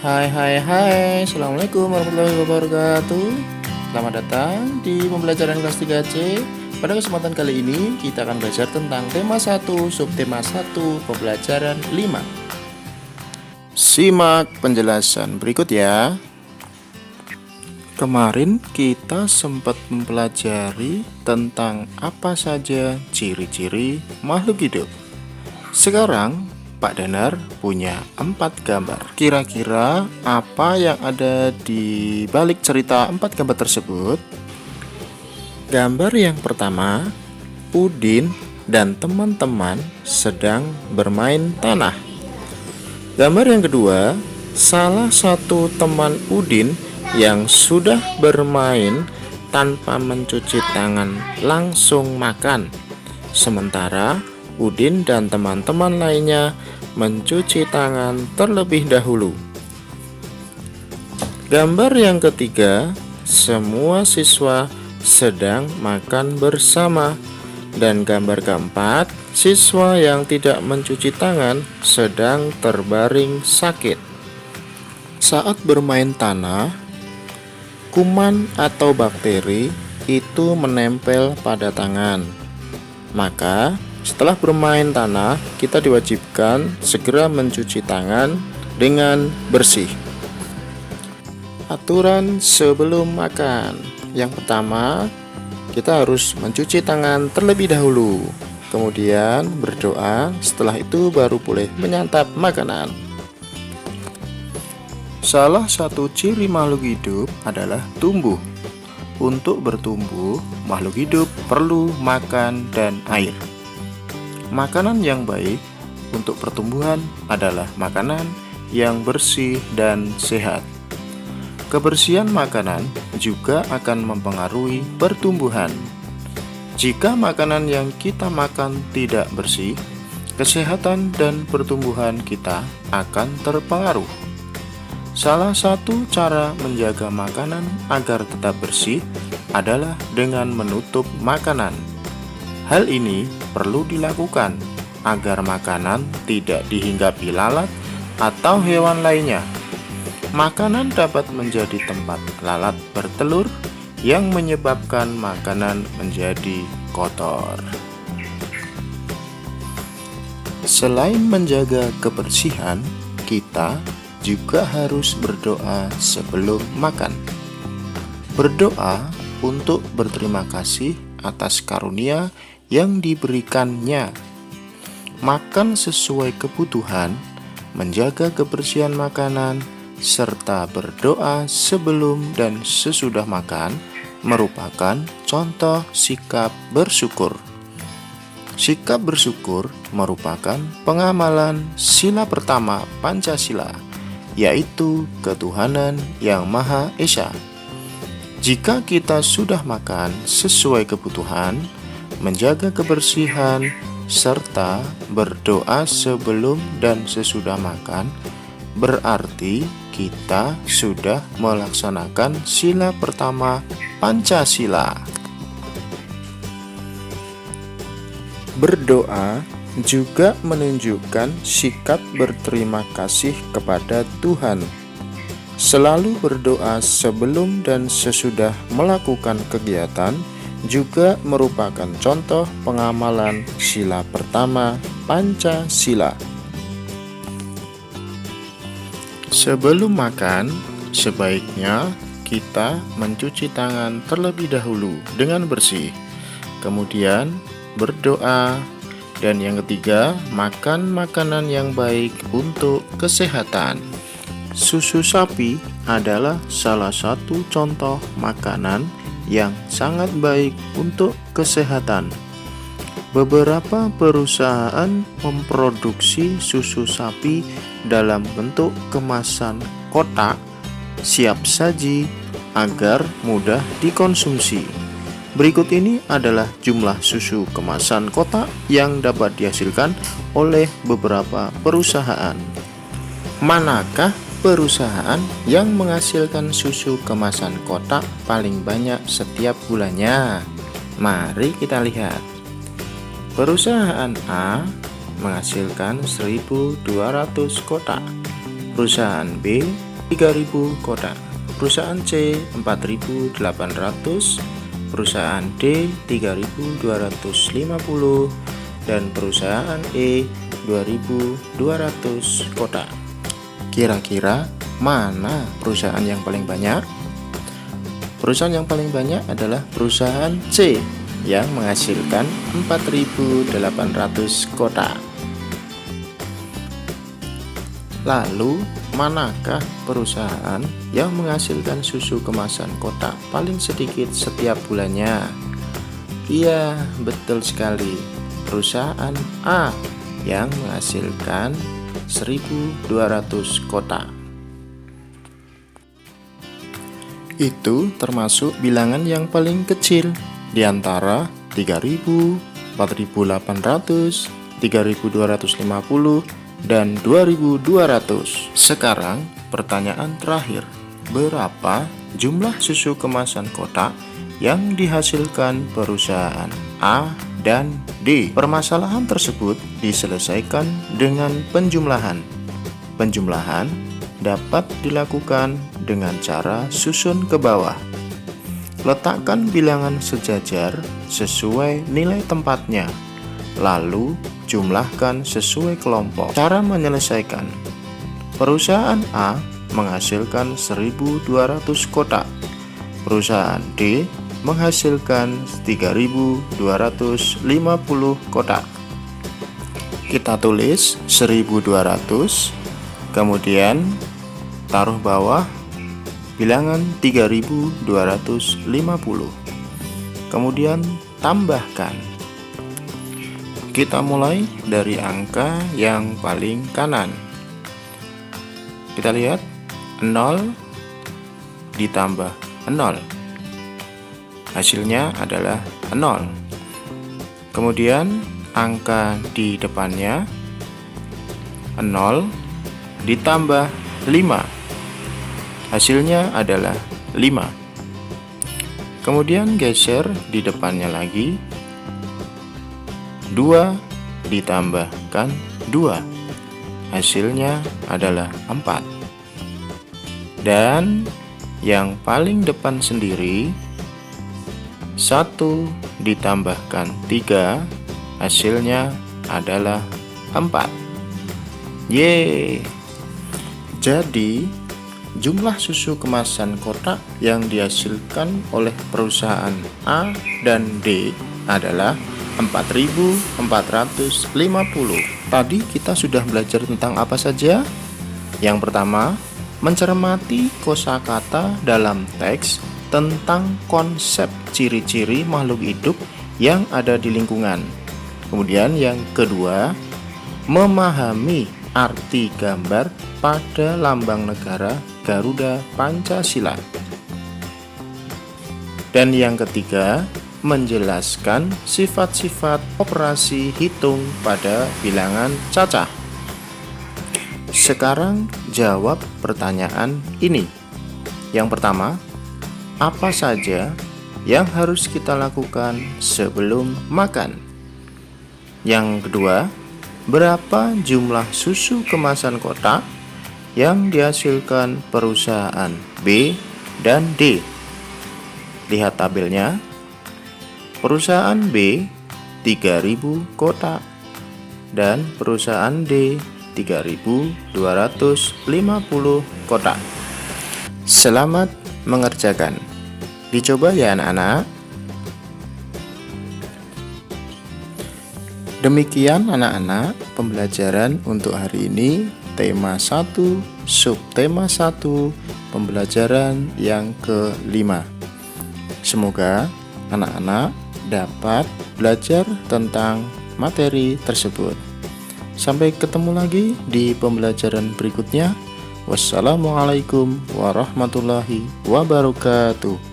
Hai, Assalamualaikum warahmatullahi wabarakatuh. Selamat datang di pembelajaran kelas 3C. Pada kesempatan kali ini kita akan belajar tentang tema 1, subtema 1, pembelajaran 5. Simak penjelasan berikut ya. Kemarin kita sempat mempelajari tentang apa saja ciri-ciri makhluk hidup. Sekarang Pak Danar punya 4 gambar. Kira-kira apa yang ada di balik cerita 4 gambar tersebut? Gambar yang pertama, Udin dan teman-teman sedang bermain tanah. Gambar yang kedua, salah satu teman Udin yang sudah bermain tanpa mencuci tangan langsung makan. Sementara Udin dan teman-teman lainnya mencuci tangan terlebih dahulu. Gambar yang ketiga, semua siswa sedang makan bersama. Dan gambar keempat, siswa yang tidak mencuci tangan sedang terbaring sakit. Saat bermain tanah, kuman atau bakteri itu menempel pada tangan. Maka setelah bermain tanah, kita diwajibkan segera mencuci tangan dengan bersih. Aturan sebelum makan. Yang pertama, kita harus mencuci tangan terlebih dahulu. Kemudian berdoa, setelah itu baru boleh menyantap makanan. Salah satu ciri makhluk hidup adalah tumbuh. Untuk bertumbuh, makhluk hidup perlu makan dan air. Makanan yang baik untuk pertumbuhan adalah makanan yang bersih dan sehat. Kebersihan makanan juga akan mempengaruhi pertumbuhan. Jika makanan yang kita makan tidak bersih, kesehatan dan pertumbuhan kita akan terpengaruh. Salah satu cara menjaga makanan agar tetap bersih adalah dengan menutup makanan. Hal ini perlu dilakukan agar makanan tidak dihinggapi lalat atau hewan lainnya. Makanan dapat menjadi tempat lalat bertelur yang menyebabkan makanan menjadi kotor. Selain menjaga kebersihan, kita juga harus berdoa sebelum makan. Berdoa untuk berterima kasih atas karunia yang diberikannya. Makan sesuai kebutuhan, menjaga kebersihan makanan, serta berdoa sebelum dan sesudah makan merupakan contoh sikap bersyukur. Sikap bersyukur merupakan pengamalan sila pertama Pancasila, yaitu ketuhanan yang Maha Esa. Jika kita sudah makan sesuai kebutuhan, menjaga kebersihan, serta berdoa sebelum dan sesudah makan, berarti kita sudah melaksanakan sila pertama Pancasila. Berdoa juga menunjukkan sikap berterima kasih kepada Tuhan. Selalu berdoa sebelum dan sesudah melakukan kegiatan juga merupakan contoh pengamalan sila pertama Pancasila. Sebelum makan, sebaiknya kita mencuci tangan terlebih dahulu dengan bersih. Kemudian berdoa. Dan yang ketiga, makan makanan yang baik untuk kesehatan. Susu sapi adalah salah satu contoh makanan yang sangat baik untuk kesehatan. Beberapa perusahaan memproduksi susu sapi dalam bentuk kemasan kotak siap saji agar mudah dikonsumsi. Berikut ini adalah jumlah susu kemasan kotak yang dapat dihasilkan oleh beberapa perusahaan. Manakah perusahaan yang menghasilkan susu kemasan kotak paling banyak setiap bulannya? Mari kita lihat. Perusahaan A menghasilkan 1.200 kotak, perusahaan B 3.000 kotak. Perusahaan C 4.800, perusahaan D 3.250, dan perusahaan E 2.200 kotak. Kira-kira mana perusahaan yang paling banyak? Perusahaan yang paling banyak adalah perusahaan C yang menghasilkan 4.800 kotak. Lalu, manakah perusahaan yang menghasilkan susu kemasan kotak paling sedikit setiap bulannya? Iya, betul sekali. Perusahaan A yang menghasilkan 1.200 kotak. Itu termasuk bilangan yang paling kecil di antara 3.000, 4.800, 3.250, dan 2.200. Sekarang pertanyaan terakhir, berapa jumlah susu kemasan kotak yang dihasilkan perusahaan A dan D? Permasalahan tersebut diselesaikan dengan penjumlahan. Penjumlahan dapat dilakukan dengan cara susun ke bawah. Letakkan bilangan sejajar sesuai nilai tempatnya, lalu jumlahkan sesuai kelompok. Cara menyelesaikan: perusahaan A menghasilkan 1.200 kotak, perusahaan D menghasilkan 3.250 kotak. Kita tulis 1.200, kemudian taruh bawah bilangan 3.250, kemudian tambahkan. Kita mulai dari angka yang paling kanan. Kita lihat 0 ditambah 0, hasilnya adalah 0. Kemudian angka di depannya 0 ditambah 5, hasilnya adalah 5. Kemudian geser di depannya lagi, 2 ditambahkan 2, hasilnya adalah 4. Dan yang paling depan sendiri, 1 ditambahkan 3, hasilnya adalah 4. Yeay! Jadi jumlah susu kemasan kotak yang dihasilkan oleh perusahaan A dan D adalah 4.450. Tadi kita sudah belajar tentang apa saja? Yang pertama, mencermati kosakata dalam teks tentang konsep ciri-ciri makhluk hidup yang ada di lingkungan. Kemudian yang kedua, memahami arti gambar pada lambang negara Garuda Pancasila. Dan yang ketiga, menjelaskan sifat-sifat operasi hitung pada bilangan cacah. Sekarang jawab pertanyaan ini. Yang pertama, apa saja yang harus kita lakukan sebelum makan? Yang kedua, berapa jumlah susu kemasan kotak yang dihasilkan perusahaan B dan D? Lihat tabelnya. Perusahaan B 3.000 kotak dan perusahaan D 3.250 kotak. Selamat mengerjakan. Dicoba ya anak-anak. Demikian anak-anak pembelajaran untuk hari ini, tema 1, subtema 1, pembelajaran yang ke-5. Semoga anak-anak dapat belajar tentang materi tersebut. Sampai ketemu lagi di pembelajaran berikutnya. Wassalamualaikum warahmatullahi wabarakatuh.